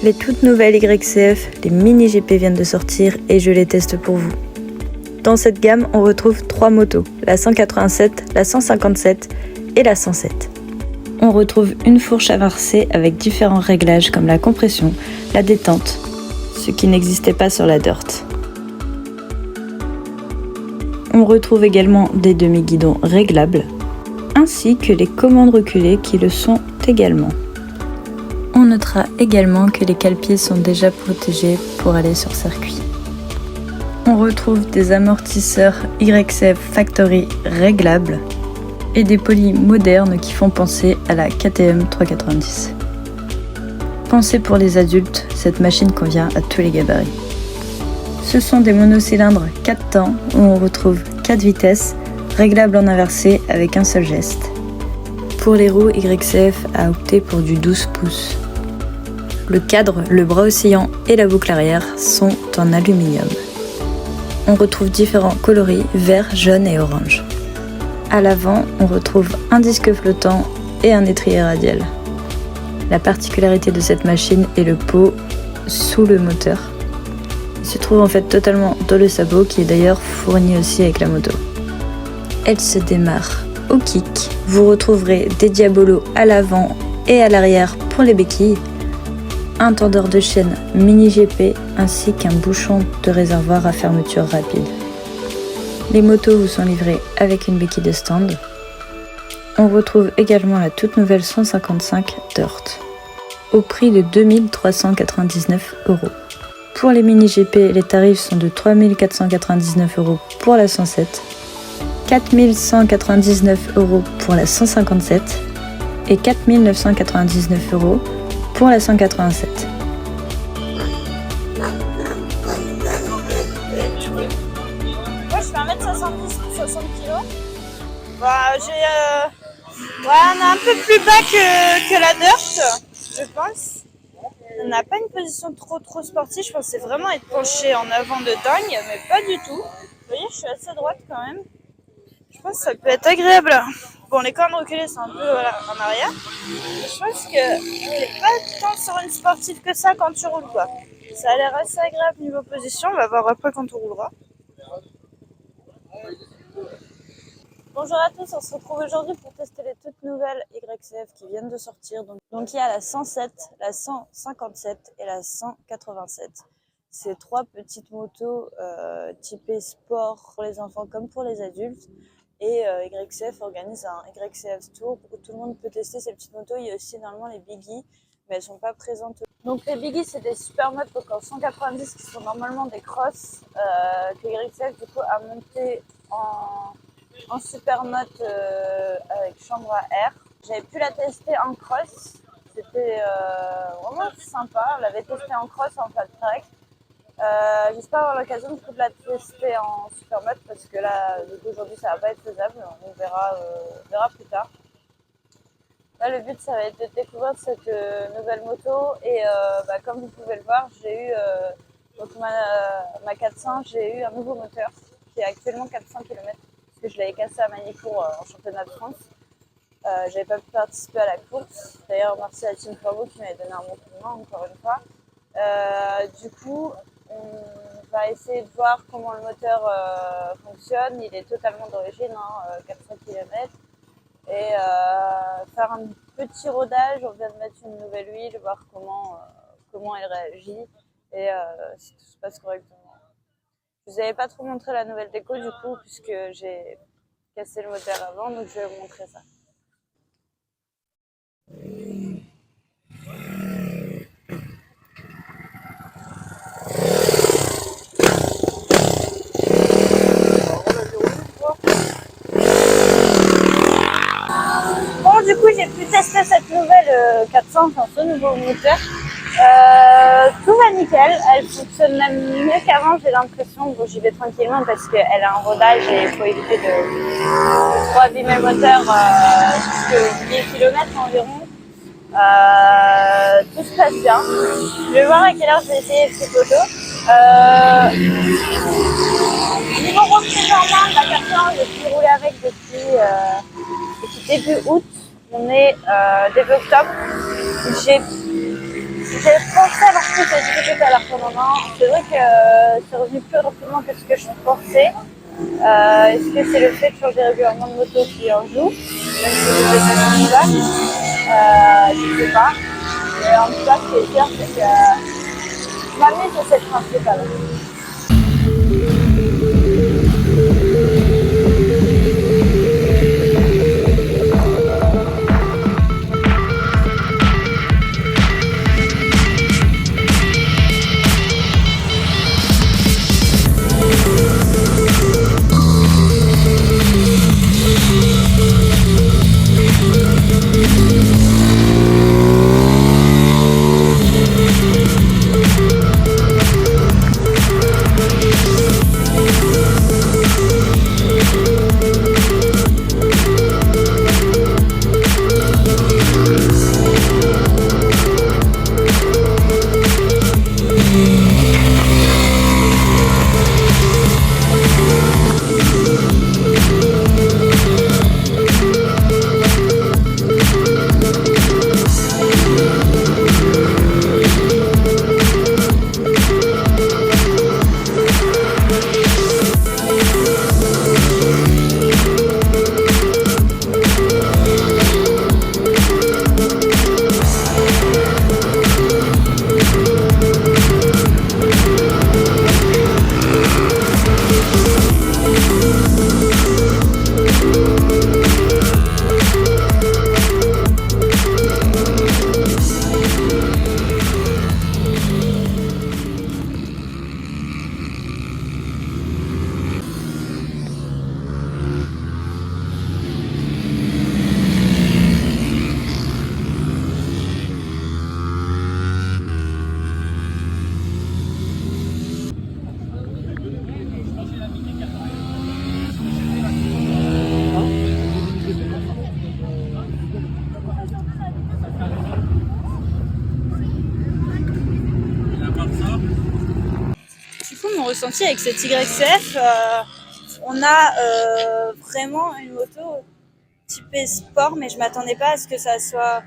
Les toutes nouvelles YCF, les mini GP viennent de sortir et je les teste pour vous. Dans cette gamme, on retrouve 3 motos, la 187, la 157 et la 107. On retrouve une fourche inversée avec différents réglages comme la compression, la détente, ce qui n'existait pas sur la Dirt. On retrouve également des demi-guidons réglables, ainsi que les commandes reculées qui le sont également. On notera également que les cale-pieds sont déjà protégés pour aller sur circuit. On retrouve des amortisseurs YCF Factory réglables et des polis modernes qui font penser à la KTM 390. Pensée pour les adultes, cette machine convient à tous les gabarits. Ce sont des monocylindres 4 temps où on retrouve 4 vitesses, réglables en inversé avec un seul geste. Pour les roues, YCF a opté pour du 12 pouces. Le cadre, le bras oscillant et la boucle arrière sont en aluminium. On retrouve différents coloris vert, jaune et orange. À l'avant, on retrouve un disque flottant et un étrier radial. La particularité de cette machine est le pot sous le moteur. Il se trouve en fait totalement dans le sabot qui est d'ailleurs fourni aussi avec la moto. Elle se démarre au kick. Vous retrouverez des diabolos à l'avant et à l'arrière pour les béquilles, un tendeur de chaîne mini GP ainsi qu'un bouchon de réservoir à fermeture rapide. Les motos vous sont livrées avec une béquille de stand. On retrouve également la toute nouvelle 155 Dirt au prix de 2399 €. Pour les mini GP, les tarifs sont de 3499 € pour la 107, 4199 € pour la 157 et 4999 € pour la 187. Moi je fais 1m70 pour 60 kg. On est un peu plus bas que la Dirt, je pense. On n'a pas une position trop sportive, je pensais vraiment être penché en avant de dingue, mais pas du tout. Vous voyez, je suis assez droite quand même. Je pense que ça peut être agréable. Bon, les cornes reculées, c'est un peu en arrière. Je pense que t'es pas tant sur une sportive que ça quand tu roules, quoi. Ça a l'air assez agréable niveau position, on va voir après quand on roulera. Bonjour à tous, on se retrouve aujourd'hui pour tester les toutes nouvelles YCF qui viennent de sortir. Donc il y a la 107, la 157 et la 187. C'est 3 petites motos typées sport pour les enfants comme pour les adultes. Et YCF organise un YCF Tour où tout le monde peut tester ces petites motos. Il y a aussi normalement les Biggies, mais elles ne sont pas présentes. Donc les Biggies, c'est des super motos donc en 190 qui sont normalement des crosses que YCF du coup a monté en super moto avec chambre à air. J'avais pu la tester en cross, c'était vraiment sympa. On l'avait testé en cross en flat track. J'espère avoir l'occasion de la tester en supermode parce que là, aujourd'hui, ça va pas être faisable. On verra plus tard. Là, le but, ça va être de découvrir cette nouvelle moto et comme vous pouvez le voir, j'ai eu donc ma 400, j'ai eu un nouveau moteur qui est actuellement 400 km parce que je l'avais cassé à Magny-Cours en championnat de France. J'avais pas pu participer à la course. D'ailleurs, merci à Team Flambeau qui m'avait donné un bon coup de main encore une fois. Du coup, on va essayer de voir comment le moteur fonctionne. Il est totalement d'origine, 400 km. Et faire un petit rodage. On vient de mettre une nouvelle huile, voir comment elle réagit et si tout se passe correctement. Je vous avais pas trop montré la nouvelle déco du coup, puisque j'ai cassé le moteur avant, donc je vais vous montrer ça. Bon, du coup, j'ai pu tester cette nouvelle 400, enfin ce nouveau moteur. Tout va nickel, elle fonctionne même mieux qu'avant, j'ai l'impression. Bon, j'y vais tranquillement parce qu'elle a un rodage et il faut éviter de trop abîmer le moteur jusqu'à 10 km environ. Tout se passe bien. Je vais voir à quelle heure je vais essayer cette photo. Niveau reprise en main de la 400, j'ai pu rouler avec depuis début août. On est début octobre. J'ai pensé avoir peu de difficulté à la reprendre. C'est vrai que c'est revenu plus rapidement que ce que je pensais. Est-ce que c'est le fait de changer régulièrement de moto qui en joue, même si je fais ça comme ça, je sais pas. Mais en tout cas, ce qui est sûr, c'est que je m'amuse sur cette principale. Du coup, mon ressenti avec cette YCF, on a vraiment une moto typée sport, mais je m'attendais pas à ce que ça soit.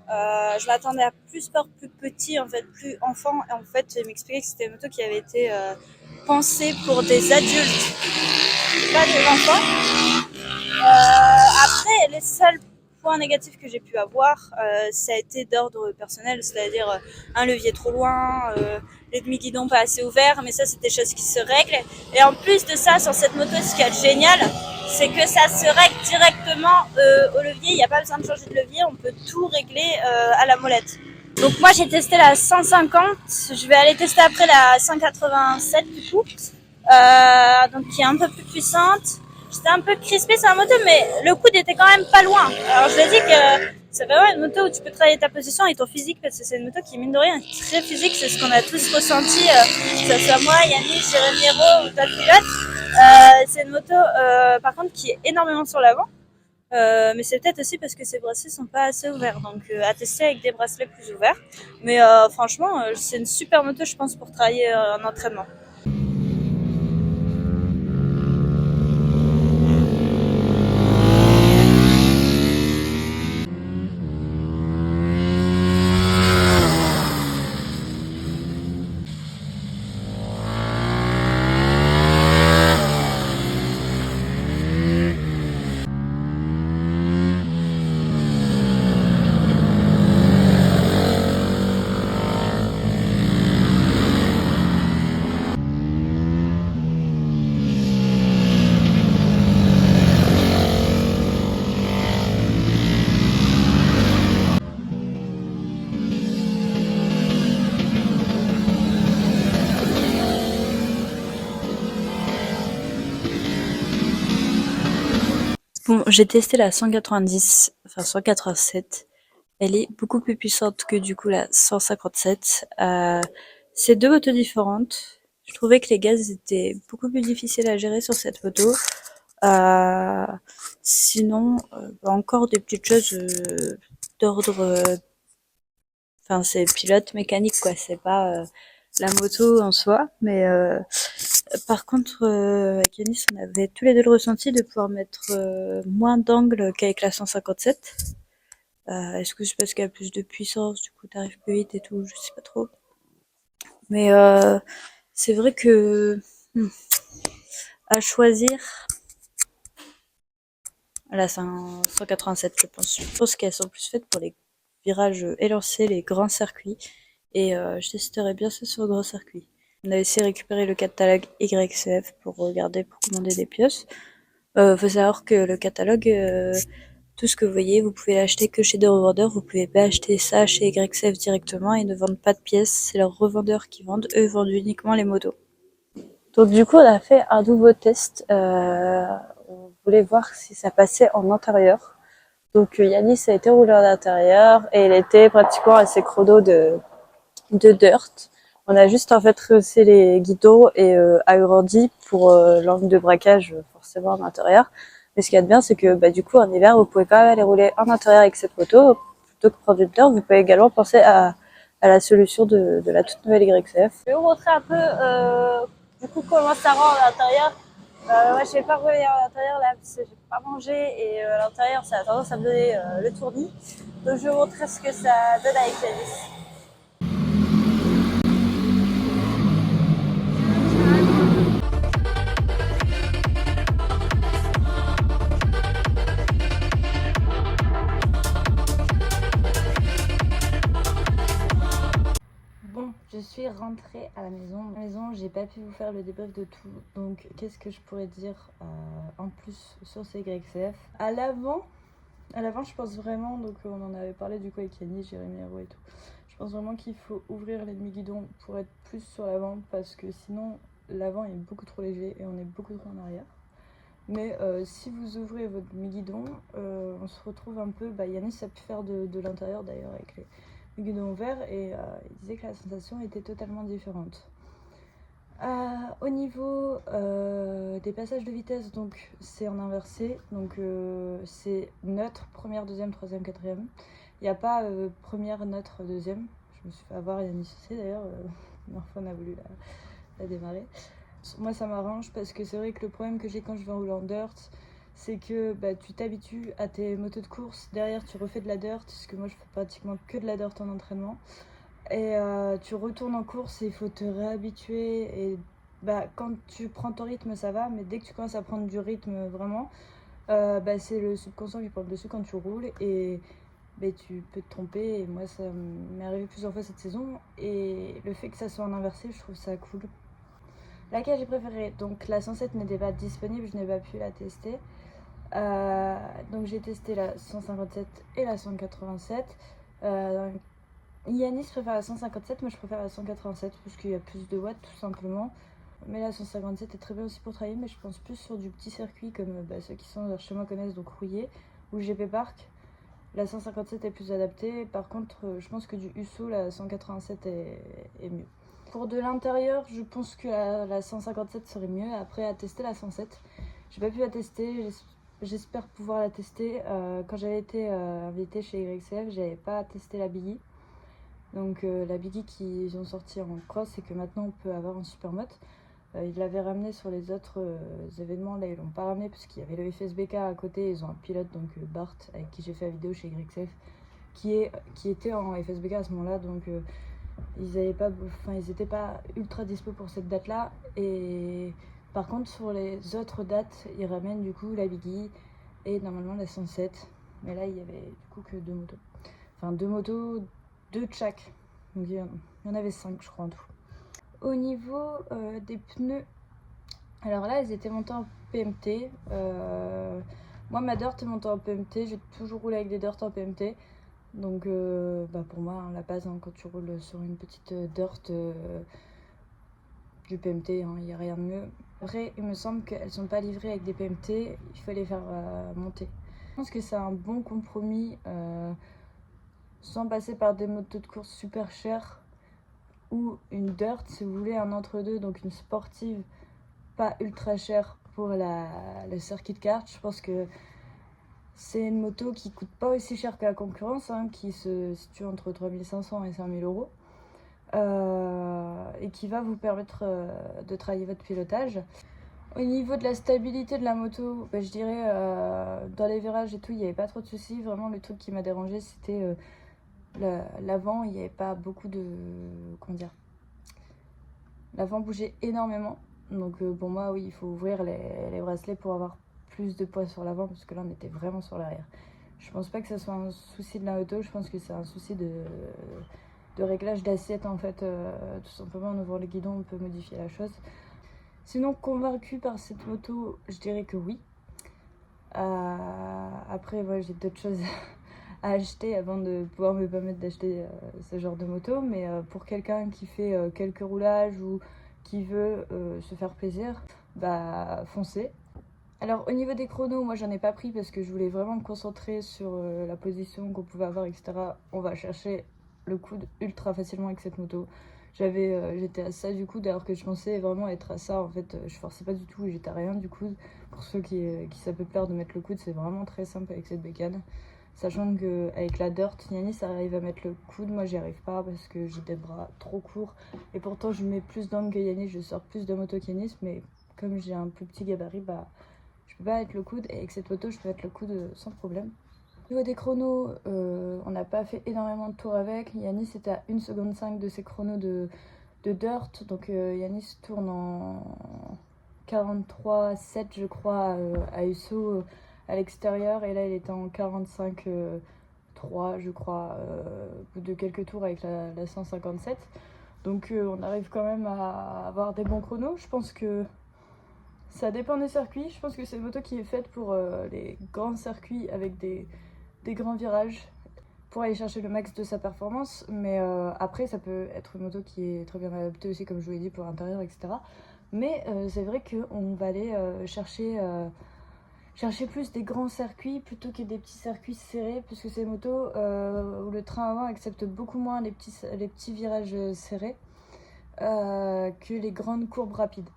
Je m'attendais à plus sport, plus petit, en fait, plus enfant. Et en fait, il m'expliquait que c'était une moto qui avait été pensée pour des adultes, pas des enfants. Après, les seuls points négatifs que j'ai pu avoir, ça a été d'ordre personnel, c'est-à-dire un levier trop loin, les demi-guidons pas assez ouverts, mais ça, c'est des choses qui se règlent. Et en plus de ça, sur cette moto, ce qui est génial, c'est que ça se règle directement au levier. Il n'y a pas besoin de changer de levier, on peut tout régler à la molette. Donc moi, j'ai testé la 150, je vais aller tester après la 187 du coup, donc qui est un peu plus puissante. J'étais un peu crispée sur la moto, mais le coude était quand même pas loin. Alors je l'ai dit que c'est vraiment une moto où tu peux travailler ta position et ton physique, parce que c'est une moto qui, mine de rien, est très physique. C'est ce qu'on a tous ressenti, que ce soit moi, Yannick, Jérémy Hérault ou d'autres pilotes. C'est une moto, par contre, qui est énormément sur l'avant. Mais c'est peut-être aussi parce que ces bracelets sont pas assez ouverts, donc à tester avec des bracelets plus ouverts. Mais franchement, c'est une super moto, je pense, pour travailler en entraînement. Bon, j'ai testé la 190, enfin 187. Elle est beaucoup plus puissante que du coup la 157. C'est deux motos différentes. Je trouvais que les gaz étaient beaucoup plus difficiles à gérer sur cette moto. Euh, Sinon, encore des petites choses d'ordre. Enfin, c'est pilote mécanique quoi. C'est pas la moto en soi, mais par contre, avec Yanis, on avait tous les deux le ressenti de pouvoir mettre moins d'angle qu'avec la 157. Est-ce que c'est parce qu'elle a plus de puissance, du coup t'arrives plus vite et tout, je sais pas trop. Mais c'est vrai que à choisir, là c'est un 187 je pense. Je pense qu'elles sont plus faites pour les virages élancés, les grands circuits. Et je testerai bien ça sur le gros circuit. On a essayé de récupérer le catalogue YCF pour regarder, pour commander des pièces. Faut savoir que le catalogue, tout ce que vous voyez, vous pouvez l'acheter que chez des revendeurs. Vous pouvez pas acheter ça chez YCF directement. Ils ne vendent pas de pièces. C'est leurs revendeurs qui vendent. Eux vendent uniquement les motos. Donc du coup, on a fait un nouveau test. On voulait voir si ça passait en intérieur. Donc Yanis a été roulé en intérieur et il était pratiquement à ses chronos de dirt. On a juste en fait rehaussé les guidons et agrandi pour l'angle de braquage forcément en intérieur. Mais ce qu'il y a de bien, c'est que du coup en hiver, vous pouvez quand même aller rouler en intérieur avec cette moto. Plutôt que prendre une dirt, vous pouvez également penser à la solution de la toute nouvelle YCF. Je vais vous montrer un peu du coup comment ça rend à l'intérieur. Moi, je vais pas rouler à l'intérieur là parce que j'ai pas mangé et à l'intérieur, ça a tendance à me donner le tournis. Donc je vais vous montrer ce que ça donne avec Yanis. Bon, je suis rentrée à la maison. À la maison, j'ai pas pu vous faire le débrief de tout. Donc, qu'est-ce que je pourrais dire en plus sur ces YCF? À l'avant, je pense vraiment, donc on en avait parlé du coup avec Yannis, Jérémy Hérault et tout. Je pense vraiment qu'il faut ouvrir les demi-guidons pour être plus sur l'avant parce que sinon, l'avant est beaucoup trop léger et on est beaucoup trop en arrière. Mais si vous ouvrez votre demi-guidon, on se retrouve un peu. Yannis a pu faire de l'intérieur d'ailleurs avec les guidons ouverts et il disait que la sensation était totalement différente. Au niveau des passages de vitesse, donc c'est en inversé, donc c'est neutre, première, deuxième, troisième, quatrième. Il n'y a pas première, neutre, deuxième. Je me suis fait avoir Yannis aussi d'ailleurs, Marfan a voulu la démarrer. Moi ça m'arrange parce que c'est vrai que le problème que j'ai quand je vais en rouler en dirt, c'est que tu t'habitues à tes motos de course, derrière tu refais de la dirt, parce que moi je fais pratiquement que de la dirt en entraînement. Et tu retournes en course et il faut te réhabituer. Et quand tu prends ton rythme, ça va, mais dès que tu commences à prendre du rythme vraiment, c'est le subconscient qui prend le dessus quand tu roules. Et tu peux te tromper. Et moi, ça m'est arrivé plusieurs fois cette saison. Et le fait que ça soit en inversé, je trouve ça cool. Laquelle j'ai préférée? Donc la 107 n'était pas disponible, je n'ai pas pu la tester. Donc j'ai testé la 157 et la 187. Yanis préfère la 157, moi je préfère la 187 parce qu'il y a plus de watts tout simplement. Mais la 157 est très bien aussi pour travailler, mais je pense plus sur du petit circuit comme ceux qui sont chez moi connaissent, donc Rouillé ou GP Park. La 157 est plus adaptée, par contre je pense que du USO, la 187 est mieux. Pour de l'intérieur, je pense que la 157 serait mieux. Après, à tester la 107, j'ai pas pu la tester. J'espère pouvoir la tester. Quand j'avais été invitée chez YCF, j'avais pas testé la Biggie. Donc la Biggie qu'ils ont sorti en cross et que maintenant on peut avoir en supermoto. Ils l'avaient ramené sur les autres événements. Là, ils l'ont pas ramené parce qu'il y avait le FSBK à côté. Ils ont un pilote, donc Bart, avec qui j'ai fait la vidéo chez YCF, qui était en FSBK à ce moment-là. Donc ils étaient pas ultra dispo pour cette date-là. Et par contre, sur les autres dates, ils ramènent du coup la Biggie et normalement la 107. Mais là, il y avait du coup que deux motos. Enfin, deux motos, deux de chaque. Donc il y en avait 5, je crois, en tout. Au niveau des pneus, alors là, ils étaient montés en PMT. Moi, ma dirt est montée en PMT. J'ai toujours roulé avec des dirt en PMT. Donc, pour moi, la base, quand tu roules sur une petite dirt du PMT, il n'y a rien de mieux. Après, il me semble qu'elles ne sont pas livrées avec des PMT. Il faut les faire monter. Je pense que c'est un bon compromis sans passer par des motos de course super chères ou une dirt si vous voulez un entre-deux, donc une sportive pas ultra chère pour le circuit de kart. Je pense que c'est une moto qui coûte pas aussi cher que la concurrence, qui se situe entre 3500 et 5000 euros. Et qui va vous permettre de travailler votre pilotage. Au niveau de la stabilité de la moto, je dirais dans les virages et tout, il n'y avait pas trop de soucis. Vraiment, le truc qui m'a dérangé, c'était l'avant. Il n'y avait pas beaucoup de... Comment dire? L'avant bougeait énormément. Donc pour moi, oui, il faut ouvrir les bracelets pour avoir plus de poids sur l'avant, parce que là, on était vraiment sur l'arrière. Je pense pas que ça soit un souci de la auto, je pense que c'est un souci de réglage d'assiette en fait. Tout simplement, en ouvrant les guidons, on peut modifier la chose. Sinon, convaincu par cette moto, je dirais que oui. Après, moi, j'ai d'autres choses à acheter avant de pouvoir me permettre d'acheter ce genre de moto. Mais pour quelqu'un qui fait quelques roulages ou qui veut se faire plaisir, bah foncez. Alors au niveau des chronos, moi j'en ai pas pris parce que je voulais vraiment me concentrer sur la position qu'on pouvait avoir, etc. On va chercher le coude ultra facilement avec cette moto. J'étais à ça du coude alors que je pensais vraiment être à ça. En fait, je forçais pas du tout et j'étais à rien du coude. Pour ceux qui ça peut plaire de mettre le coude, c'est vraiment très simple avec cette bécane. Sachant qu'avec la Dirt, Yanis arrive à mettre le coude, moi j'y arrive pas parce que j'ai des bras trop courts. Et pourtant je mets plus d'angle que Yanis, je sors plus de moto qu'Yanis, mais comme j'ai un plus petit gabarit, bah je peux pas mettre le coude, et avec cette moto je peux mettre le coude sans problème. Au niveau des chronos, on n'a pas fait énormément de tours avec. Yanis était à 1 seconde 5 de ses chronos de Dirt, donc Yanis tourne en 43,7 je crois à USO à l'extérieur, et là il était en 45,3 je crois au bout de quelques tours avec la 157. Donc on arrive quand même à avoir des bons chronos. Je pense que ça dépend des circuits. Je pense que c'est une moto qui est faite pour les grands circuits avec des grands virages pour aller chercher le max de sa performance. Mais après, ça peut être une moto qui est très bien adaptée aussi, comme je vous l'ai dit, pour l'intérieur, etc. Mais c'est vrai qu'on va aller chercher plus des grands circuits plutôt que des petits circuits serrés, puisque c'est une moto où le train avant accepte beaucoup moins les petits virages serrés que les grandes courbes rapides.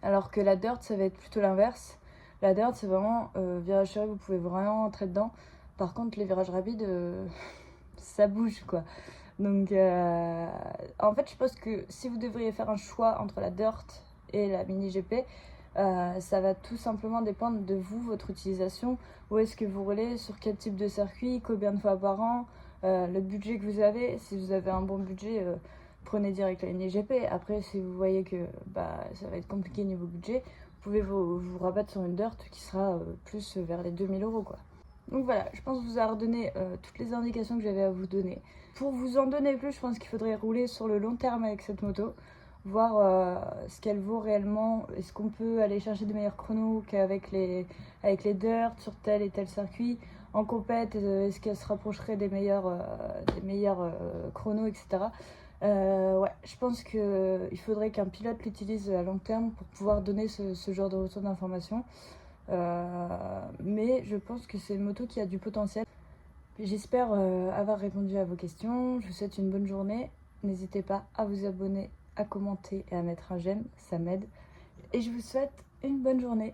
Alors que la Dirt, ça va être plutôt l'inverse. La Dirt, c'est vraiment virage serré, vous pouvez vraiment entrer dedans. Par contre, les virages rapides, ça bouge quoi. Donc, en fait, je pense que si vous devriez faire un choix entre la Dirt et la Mini GP, ça va tout simplement dépendre de vous, votre utilisation. Où est-ce que vous roulez, sur quel type de circuit, combien de fois par an, le budget que vous avez. Si vous avez un bon budget, prenez direct la Mini GP. Après, si vous voyez que ça va être compliqué niveau budget, vous pouvez vous rabattre sur une Dirt qui sera plus vers les 2000 € quoi. Donc voilà, je pense vous avoir donné toutes les indications que j'avais à vous donner. Pour vous en donner plus, je pense qu'il faudrait rouler sur le long terme avec cette moto, voir ce qu'elle vaut réellement. Est-ce qu'on peut aller chercher des meilleurs chronos qu'avec les Dirt sur tel et tel circuit en compète, est-ce qu'elle se rapprocherait des meilleurs chronos, etc. Ouais, je pense qu'il faudrait qu'un pilote l'utilise à long terme pour pouvoir donner ce genre de retour d'information. Mais je pense que c'est une moto qui a du potentiel. J'espère avoir répondu à vos questions. Je vous souhaite une bonne journée. N'hésitez pas à vous abonner, à commenter et à mettre un j'aime, ça m'aide. Et je vous souhaite une bonne journée.